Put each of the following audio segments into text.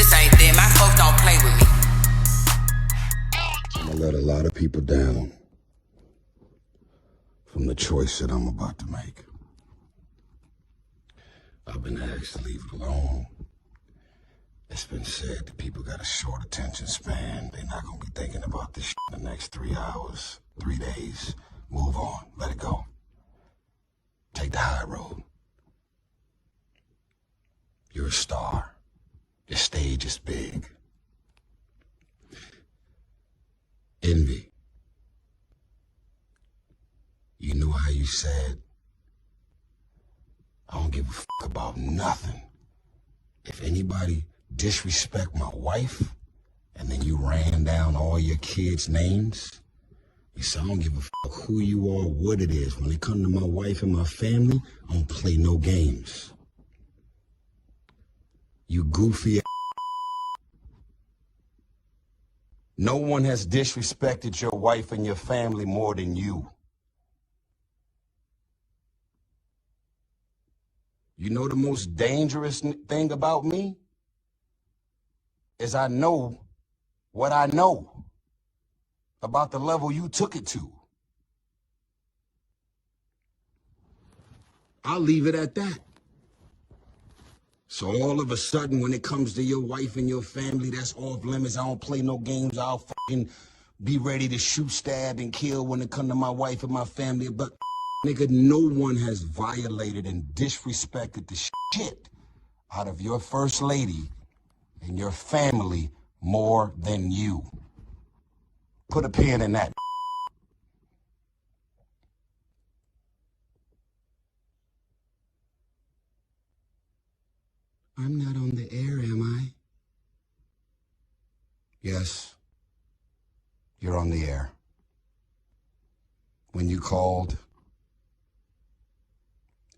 This ain't them. My folks don't play with me. I'm gonna let a lot of people down from the choice that I'm about to make. I've been asked to leave it alone. It's been said that people got a short attention span. They're not gonna be thinking about this shit in the next 3 hours, 3 days. Move on, let it go. Take the high road. You're a star. Your stage is big. Envy. You know how you said, I don't give a fuck about nothing. If anybody disrespect my wife, and then you ran down all your kids' names, you said, I don't give a fuck who you are, what it is. When it comes to my wife and my family, I don't play no games. You goofy ass. No one has disrespected your wife and your family more than you. You know the most dangerous thing about me? Is I know what I know about the level you took it to. I'll leave it at that. So all of a sudden, when it comes to your wife and your family, that's off limits. I don't play no games. I'll fucking be ready to shoot, stab, and kill when it comes to my wife and my family. But nigga, no one has violated and disrespected the shit out of your first lady and your family more than you. Put a pin in that. I'm not on the air, am I? Yes, you're on the air. When you called,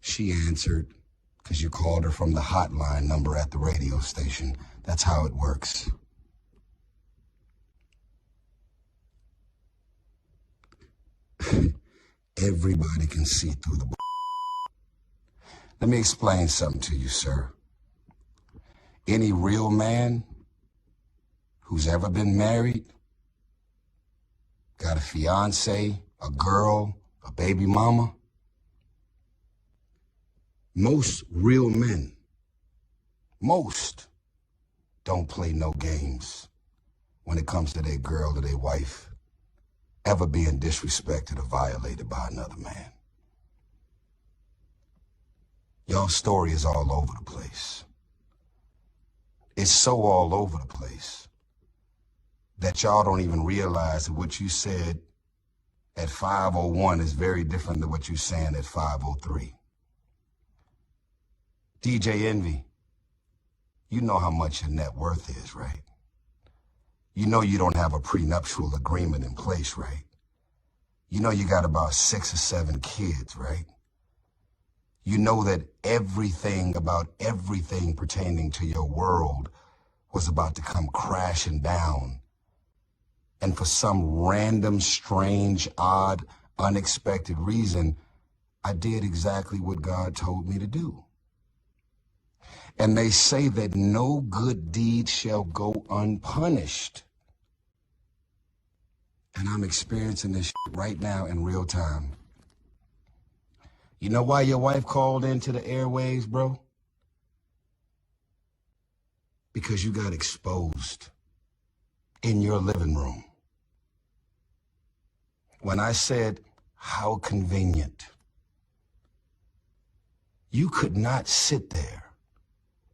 she answered because you called her from the hotline number at the radio station. That's how it works. Everybody can see through the Let me explain something to you, sir. Any real man who's ever been married, got a fiance, a girl, a baby mama, most real men, most don't play no games when it comes to their girl or their wife ever being disrespected or violated by another man. Y'all's story is all over the place. It's so all over the place that y'all don't even realize that what you said at 5:01 is very different than what you're saying at 5:03. DJ Envy, you know how much your net worth is, right? You know you don't have a prenuptial agreement in place, right? You know you got about 6 or 7 kids, right? You know that everything about everything pertaining to your world was about to come crashing down. And for some random, strange, odd, unexpected reason, I did exactly what God told me to do. And they say that no good deed shall go unpunished. And I'm experiencing this right now in real time. You know why your wife called into the airwaves, bro? Because you got exposed in your living room. When I said, how convenient, you could not sit there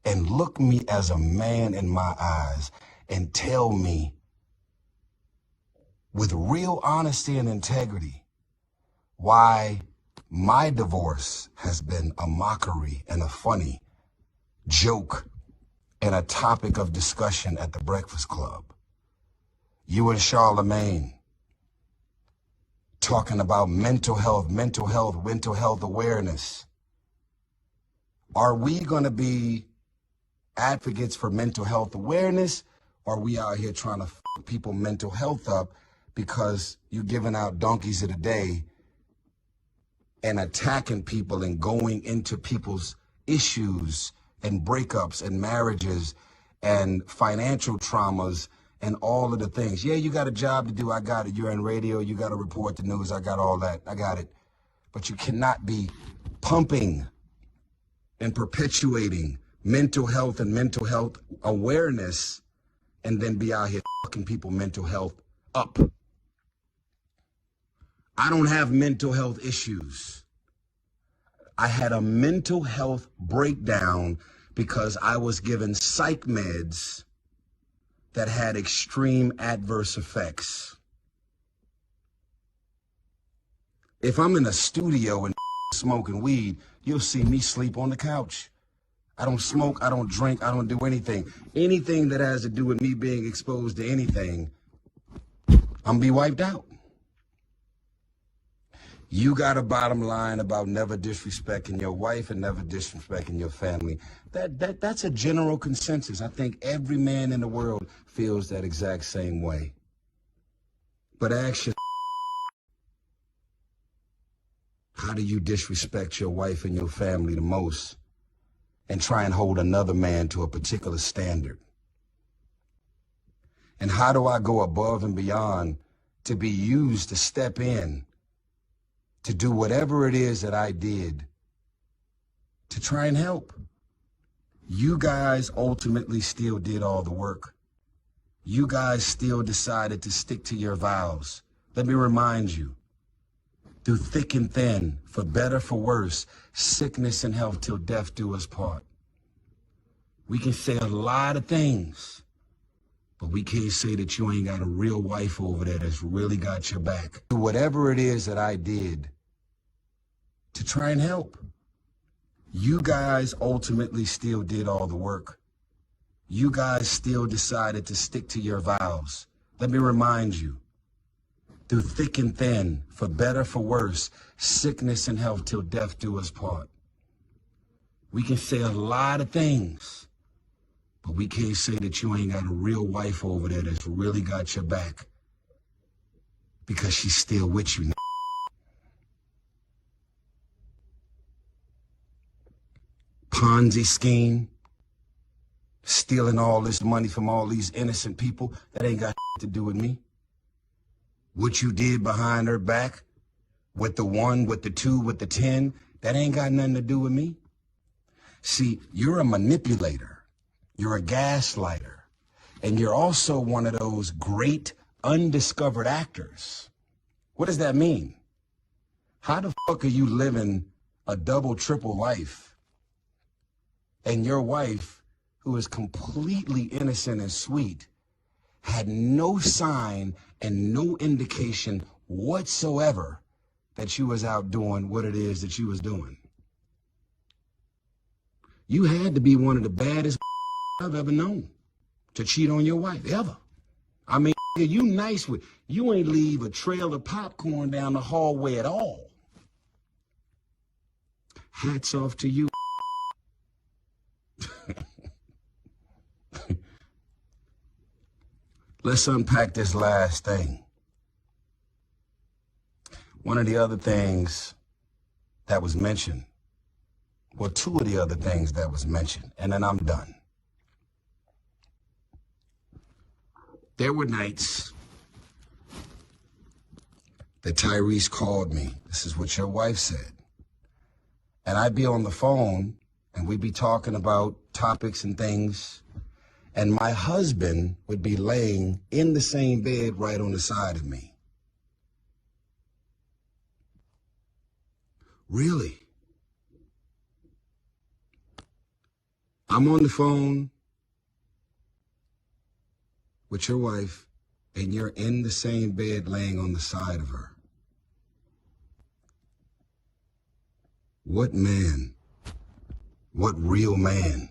and look me as a man in my eyes and tell me with real honesty and integrity why my divorce has been a mockery and a funny joke and a topic of discussion at the Breakfast Club. You and Charlemagne talking about mental health awareness. Are we going to be advocates for mental health awareness, or are we out here trying to f people mental health up because you're giving out donkeys of the day and attacking people and going into people's issues and breakups and marriages and financial traumas and all of the things. Yeah, you got a job to do. I got it. You're in radio. You got to report the news. I got all that. I got it. But you cannot be pumping and perpetuating mental health and mental health awareness and then be out here fucking people mental health up. I don't have mental health issues. I had a mental health breakdown because I was given psych meds that had extreme adverse effects. If I'm in a studio and smoking weed, you'll see me sleep on the couch. I don't smoke, I don't drink, I don't do anything. Anything that has to do with me being exposed to anything, I'm gonna be wiped out. You got a bottom line about never disrespecting your wife and never disrespecting your family. That's a general consensus. I think every man in the world feels that exact same way. But ask your how do you disrespect your wife and your family the most and try and hold another man to a particular standard? And how do I go above and beyond to be used to step in to do whatever it is that I did to try and help? You guys ultimately still did all the work. You guys still decided to stick to your vows. Let me remind you, through thick and thin, for better, for worse, sickness and health till death do us part. We can say a lot of things, but we can't say that you ain't got a real wife over there that's really got your back. Whatever it is that I did to try and help, you guys ultimately still did all the work. You guys still decided to stick to your vows. Let me remind you, through thick and thin, for better, for worse, sickness and health till death do us part. We can say a lot of things, but we can't say that you ain't got a real wife over there that's really got your back, because she's still with you now. Ponzi scheme, stealing all this money from all these innocent people, that ain't got to do with me. What you did behind her back, with the 1, with the 2, with the 10, that ain't got nothing to do with me. See, you're a manipulator, you're a gaslighter, and you're also one of those great undiscovered actors. What does that mean? How the fuck are you living a double, triple life, and your wife, who is completely innocent and sweet, had no sign and no indication whatsoever that you was out doing what it is that you was doing? You had to be one of the baddest I've ever known to cheat on your wife, ever. I mean, you nice with, you ain't leave a trail of popcorn down the hallway at all. Hats off to you. Let's unpack this last thing. One of the other things that was mentioned, well, 2 of the other things that was mentioned, and then I'm done. There were nights that Tyrese called me. This is what your wife said. And I'd be on the phone and we'd be talking about topics and things, and my husband would be laying in the same bed right on the side of me. Really? I'm on the phone with your wife, and you're in the same bed laying on the side of her. What man, what real man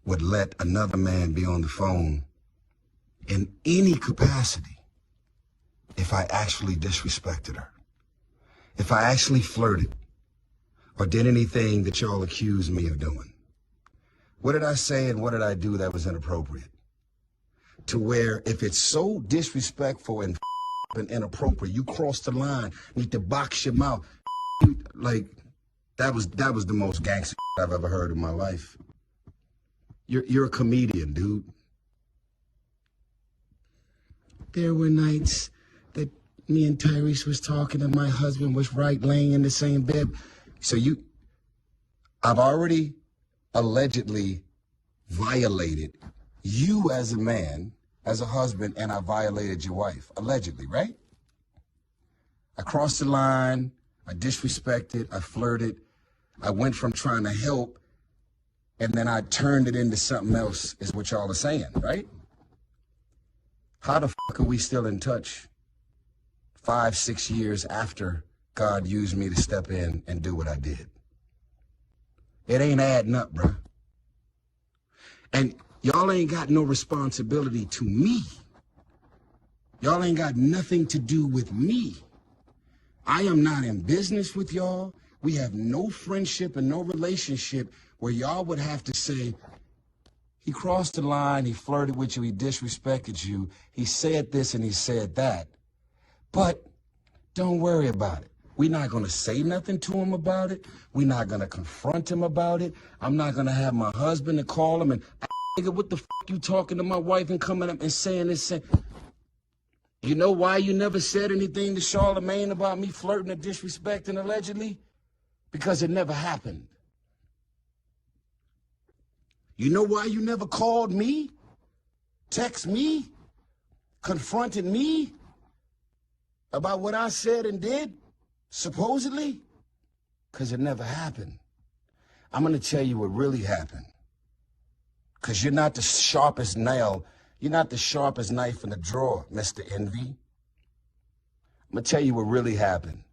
would let another man be on the phone in any capacity if I actually disrespected her, if I actually flirted or did anything that y'all accused me of doing? What did I say and what did I do that was inappropriate? To where if it's so disrespectful and inappropriate, you cross the line, need to box your mouth. Like, that was the most gangster I've ever heard in my life. You're a comedian, dude. There were nights that me and Tyrese was talking and my husband was laying in the same bed. So I've already allegedly violated you as a man, as a husband, and I violated your wife, allegedly, right? I crossed the line, I disrespected, I flirted, I went from trying to help, and then I turned it into something else, is what y'all are saying, right? How the fuck are we still in touch 5, 6 years after God used me to step in and do what I did? It ain't adding up, bruh. And y'all ain't got no responsibility to me. Y'all ain't got nothing to do with me. I am not in business with y'all. We have no friendship and no relationship where y'all would have to say, he crossed the line, he flirted with you, he disrespected you, he said this and he said that. But don't worry about it. We're not going to say nothing to him about it. We're not going to confront him about it. I'm not going to have my husband to call him and, nigga, what the fuck you talking to my wife and coming up and saying this? You know why you never said anything to Charlamagne about me flirting or disrespecting allegedly? Because it never happened. You know why you never called me, text me, confronted me about what I said and did, supposedly? Because it never happened. I'm going to tell you what really happened. Because you're not the sharpest nail, you're not the sharpest knife in the drawer, Mr. Envy. I'm going to tell you what really happened.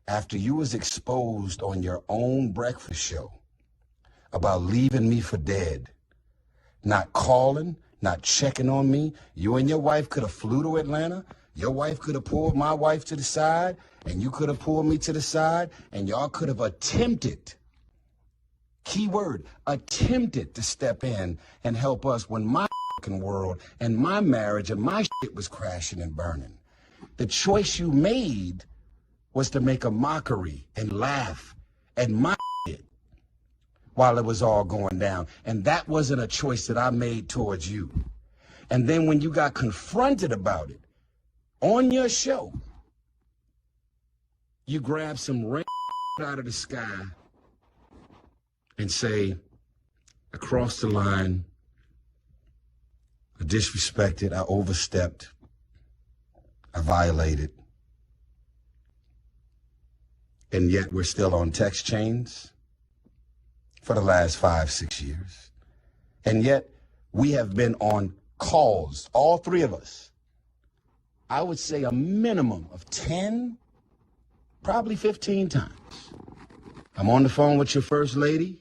After you was exposed on your own breakfast show about leaving me for dead, not calling, not checking on me. You and your wife could have flew to Atlanta. Your wife could have pulled my wife to the side, and you could have pulled me to the side, and y'all could have attempted, key word, attempted to step in and help us when my fucking world and my marriage and my shit was crashing and burning. The choice you made was to make a mockery and laugh at my shit while it was all going down. And that wasn't a choice that I made towards you. And then when you got confronted about it on your show, you grab some rain out of the sky and say, I crossed the line, I disrespected, I overstepped, I violated. And yet we're still on text chains for the last 5, 6 years. And yet we have been on calls, all three of us. I would say a minimum of 10, probably 15 times. I'm on the phone with your first lady,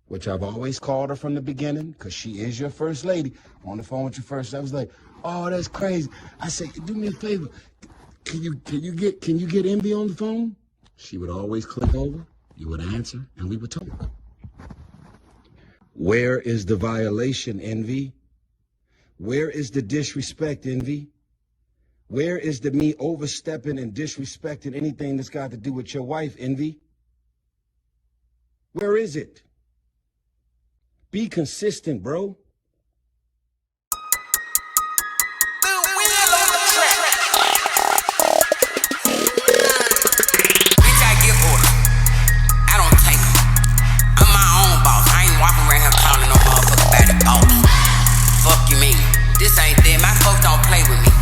which I've always called her from the beginning because she is your first lady. I'm on the phone with your first. I was like, oh, that's crazy. I said, do me a favor. Can you get Envy on the phone? She would always click over, you would answer, and we would talk. Where is the violation, Envy? Where is the disrespect, Envy? Where is the me overstepping and disrespecting anything that's got to do with your wife, Envy? Where is it? Be consistent, bro. Fuck you mean? This ain't that. My folks don't play with me.